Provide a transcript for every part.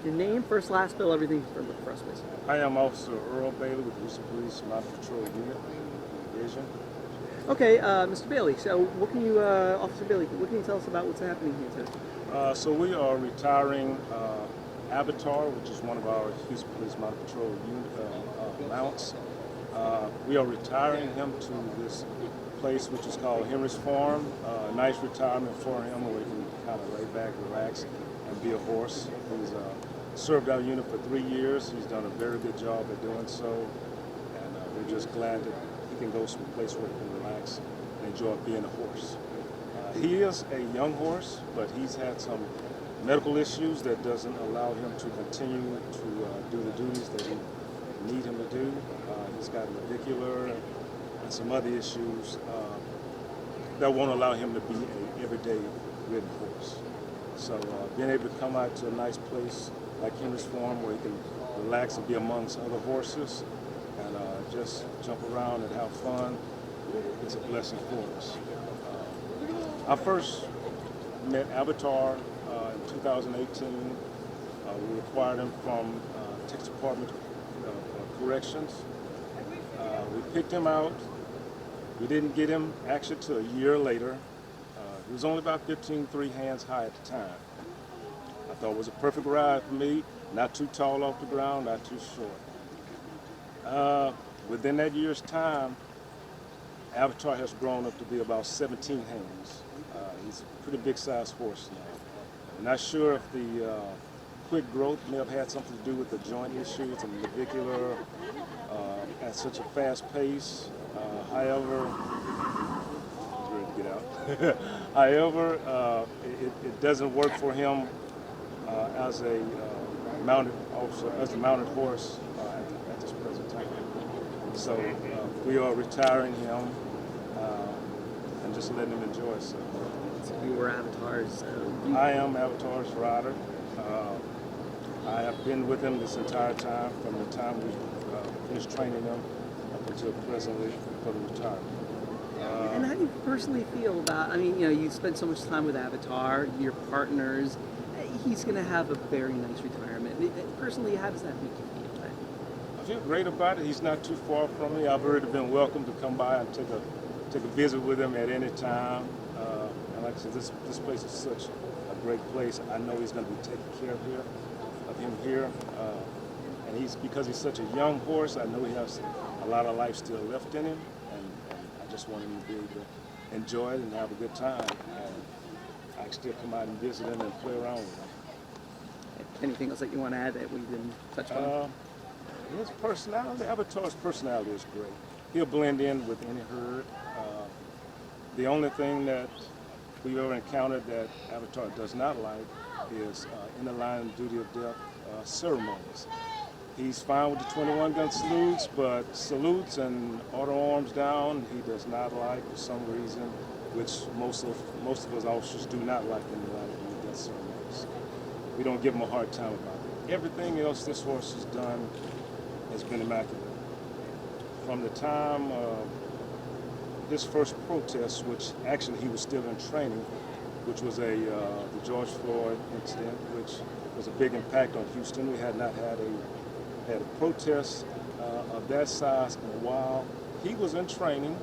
Your name, first, last, bill, everything for us, please. I am Officer Earl Bailey with the Houston Police Mounted Patrol Unit Division. Okay, Mr. Bailey, so what can you, Officer Bailey, what can you tell us about what's happening here today? So we are retiring Avatar, which is one of our Houston Police Mounted Patrol unit mounts. We are retiring him to this place which is called Henry's Farm. A nice retirement for him where he can kind of lay back, relax, and be a horse. He's served our unit for 3 years. He's done a very good job at doing so, and we're just glad that he can go to a place where he can relax and enjoy being a horse. He is a young horse, but he's had some medical issues that doesn't allow him to continue to do the duties that we need him to do. He's got navicular and some other issues that won't allow him to be an everyday ridden horse. So being able to come out to a nice place like Henry's Farm where he can relax and be amongst other horses and just jump around and have fun is a blessing for us. I first met Avatar in 2018. We acquired him from Texas Department of Corrections. We picked him out. We didn't get him actually till a year later. He was only about 15 hands high at the time. I thought it was a perfect ride for me, not too tall off the ground, not too short. Within that year's time, Avatar has grown up to be about 17 hands. He's a pretty big sized horse now. I'm not sure if the quick growth may have had something to do with the joint issues and the navicular at such a fast pace. However, he's ready to get out. However, it doesn't work for him as a mounted officer, as a mounted horse at this present time. So we are retiring him and just letting him enjoy himself. So you were Avatar's. I am Avatar's rider. I have been with him this entire time, from the time we finished training him up until presently for the retirement. And how do you personally feel about, I mean, you know, you spent so much time with Avatar, your partners, he's going to have a very nice retirement. Personally, how does that make you feel? I feel great about it. He's not too far from me. I've already been welcome to come by and take a visit with him at any time. And like I said, this place is such a great place. I know he's going to be taken care of him here. And because he's such a young horse, I know he has a lot of life still left in him. And I just want him to be able to enjoy it and have a good time. And I can still come out and visit him and play around with him. Anything else that you want to add that we didn't touch on? His personality, Avatar's personality is great. He'll blend in with any herd. The only thing that we've ever encountered that Avatar does not like is in the line of duty of death ceremonies. He's fine with the 21 gun salutes, but salutes and auto arms down, he does not like for some reason, which most of us officers do not like in the line of duty of death ceremonies. We don't give him a hard time about it. Everything else this horse has done has been immaculate. From the time his first protest, which actually he was still in training, which was the George Floyd incident, which was a big impact on Houston. We had not had a protest of that size in a while. He was in training.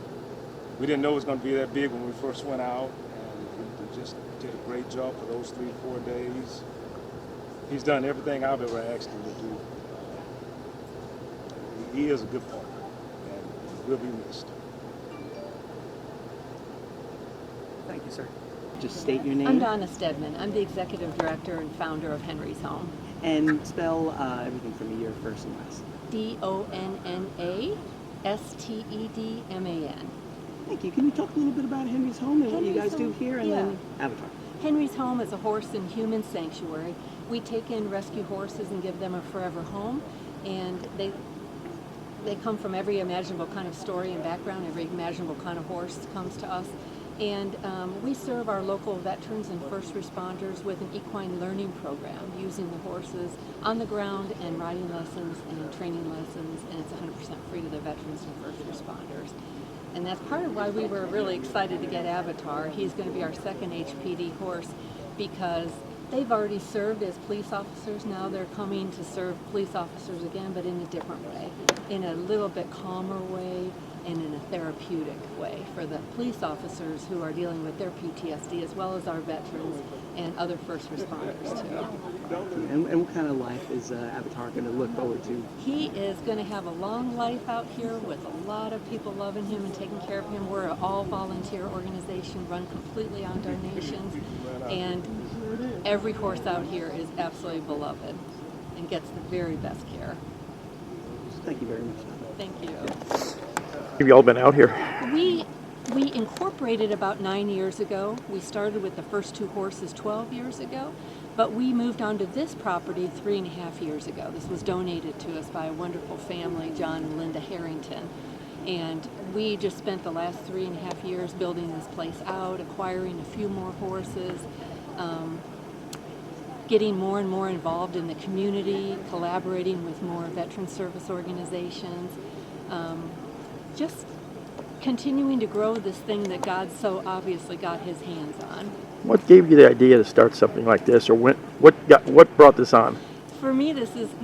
We didn't know it was going to be that big when we first went out, and he just did a great job for those 3-4 days. He's done everything I've ever asked him to do. He is a good partner, and he will be missed. Thank you, sir. Just state your name. I'm Donna Stedman. I'm the executive director and founder of Henry's Home. And spell everything for me, your first and last. DONNA STEDMAN. Thank you. Can you talk a little bit about Henry's Home and what you guys do here, and then Avatar? Henry's Home is a horse and human sanctuary. We take in rescue horses and give them a forever home, and they come from every imaginable kind of story and background. Every imaginable kind of horse comes to us. And we serve our local veterans and first responders with an equine learning program using the horses on the ground and riding lessons and training lessons, and it's 100% free to the veterans and first responders. And that's part of why we were really excited to get Avatar. He's going to be our second HPD horse because They've already served as police officers. Now they're coming to serve police officers again, but in a different way, in a little bit calmer way and in a therapeutic way for the police officers who are dealing with their PTSD, as well as our veterans and other first responders too. And what kind of life is Avatar going to look forward to? He is going to have a long life out here with a lot of people loving him and taking care of him. We're an all-volunteer organization run completely on donations, and every horse out here is absolutely beloved and gets the very best care. Thank you very much. Thank you. Have you all been out here? We incorporated about 9 years ago. We started with the first 2 horses 12 years ago, but we moved onto this property 3.5 years ago. This was donated to us by a wonderful family, John and Linda Harrington. And we just spent the last 3.5 years building this place out, acquiring a few more horses, getting more and more involved in the community, collaborating with more veteran service organizations, just continuing to grow this thing that God so obviously got his hands on. What gave you the idea to start something like this, or what brought this on? For me,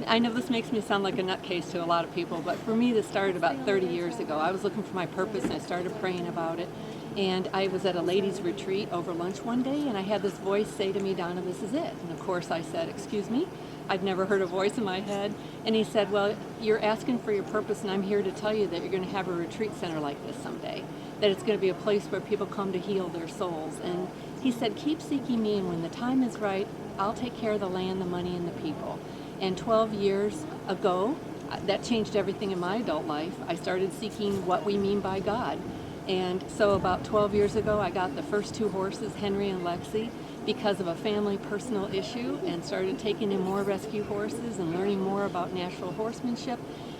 I know this makes me sound like a nutcase to a lot of people, but for me, this started about 30 years ago. I was looking for my purpose, and I started praying about it. And I was at a ladies' retreat over lunch one day, and I had this voice say to me, "Donna, this is it." And of course, I said, "Excuse me?" I'd never heard a voice in my head. And he said, "Well, you're asking for your purpose, and I'm here to tell you that you're going to have a retreat center like this someday, that it's going to be a place where people come to heal their souls." And he said, "Keep seeking me, and when the time is right, I'll take care of the land, the money, and the people." And 12 years ago, that changed everything in my adult life. I started seeking what we mean by God. And so about 12 years ago, I got the first 2 horses, Henry and Lexi, because of a family personal issue, and started taking in more rescue horses and learning more about natural horsemanship,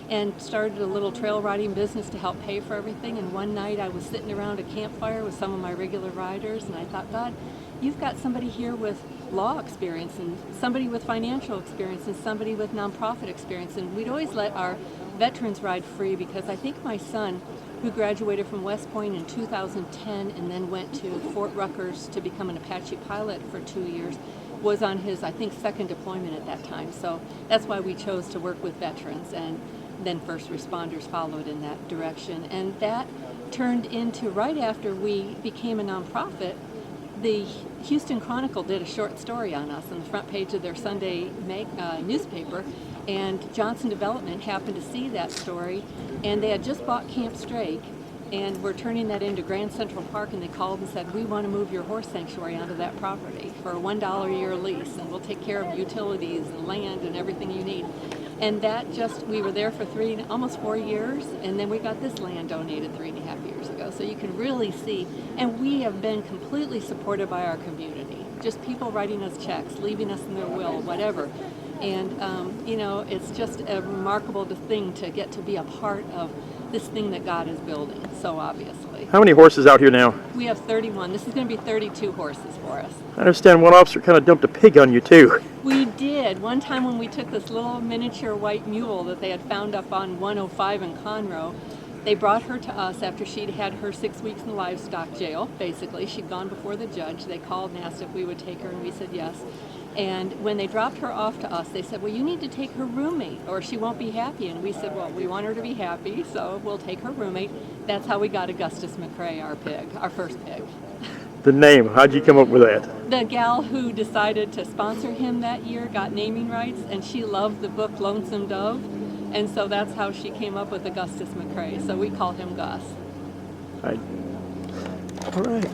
and started a little trail riding business to help pay for everything. And one night I was sitting around a campfire with some of my regular riders, and I thought, God, you've got somebody here with law experience, and somebody with financial experience, and somebody with nonprofit experience, and we'd always let our veterans ride free, because I think my son, who graduated from West Point in 2010 and then went to Fort Rutgers to become an Apache pilot for 2 years, was on his, I think, 2nd deployment at that time. So that's why we chose to work with veterans, and then first responders followed in that direction. And that turned into, right after we became a nonprofit, the Houston Chronicle did a short story on us on the front page of their Sunday newspaper, and Johnson Development happened to see that story, and they had just bought Camp Strake, and we're turning that into Grand Central Park, and they called and said, "We want to move your horse sanctuary onto that property for a $1 a year lease, and we'll take care of utilities and land and everything you need." And that just, we were there for almost 4 years, and then we got this land donated 3.5 years ago. So you can really see, and we have been completely supported by our community. Just people writing us checks, leaving us in their will, whatever. And, you know, it's just a remarkable thing to get to be a part of this thing that God is building, so obviously. How many horses out here now? We have 31. This is going to be 32 horses for us. I understand one officer kind of dumped a pig on you too. We did. One time when we took this little miniature white mule that they had found up on 105 in Conroe, they brought her to us after she'd had her 6 weeks in livestock jail, basically. She'd gone before the judge. They called and asked if we would take her, and we said yes. And when they dropped her off to us, they said, "Well, you need to take her roommate or she won't be happy." And we said, "Well, we want her to be happy, so we'll take her roommate." That's how we got Augustus McCrae, our pig, our first pig. The name, how'd you come up with that? The gal who decided to sponsor him that year got naming rights, and she loved the book Lonesome Dove, and so that's how she came up with Augustus McCrae. So we call him Gus. All right.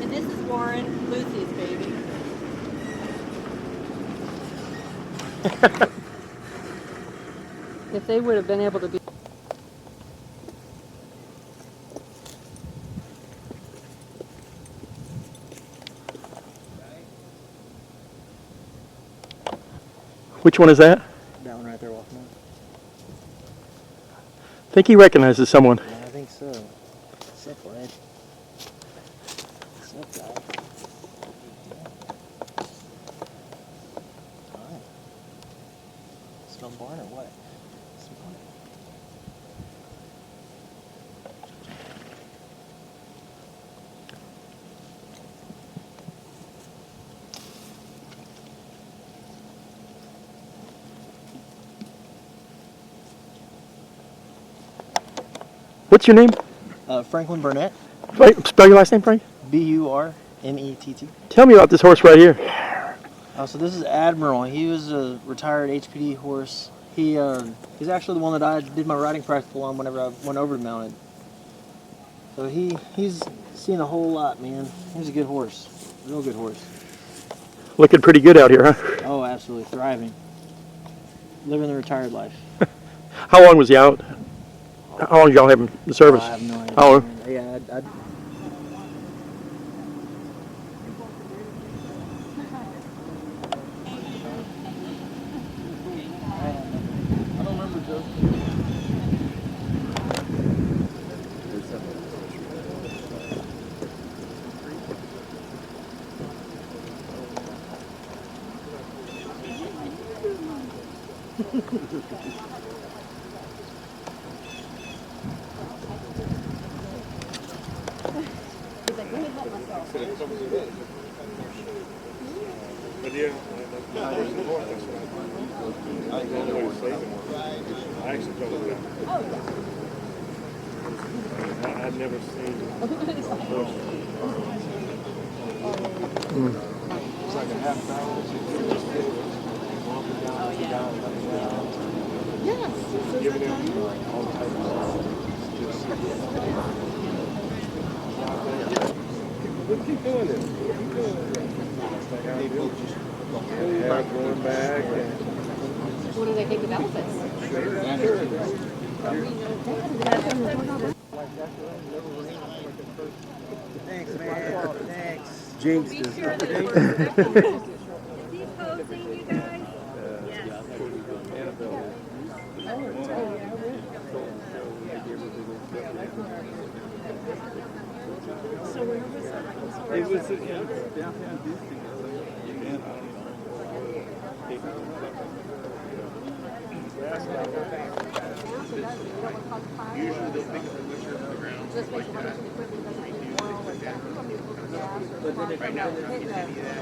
And this is Warren, Lucy's baby. If they would have been able to be. Which one is that? That one right there walking up. I think he recognizes someone. Yeah, I think so. What's up, Wade? What's up, guy? Alright. Smell barn or what? Smell it. What's your name? Franklin Burnett. Spell your last name, Frank. Burnett. Tell me about this horse right here. So this is Admiral. He was a retired HPD horse. He's actually the one that I did my riding practical on whenever I went over to Mounted. So he's seen a whole lot, man. He's a good horse, real good horse. Looking pretty good out here, huh? Oh, absolutely thriving, living the retired life. How long was he out? How long did y'all have him in service? I have no idea. Oh. Yeah, I don't remember, Joe. I've never seen It's like a half hour. Giving him all types of keep doing this. Keep doing this. Hair going back. What do they think of elephants? Thanks, man. Thanks. Jinxed Is he posing, you guys? It was downtown Disney. Usually they'll pick up a butcher on the ground, stuff like that. Right now, we're not getting any of that.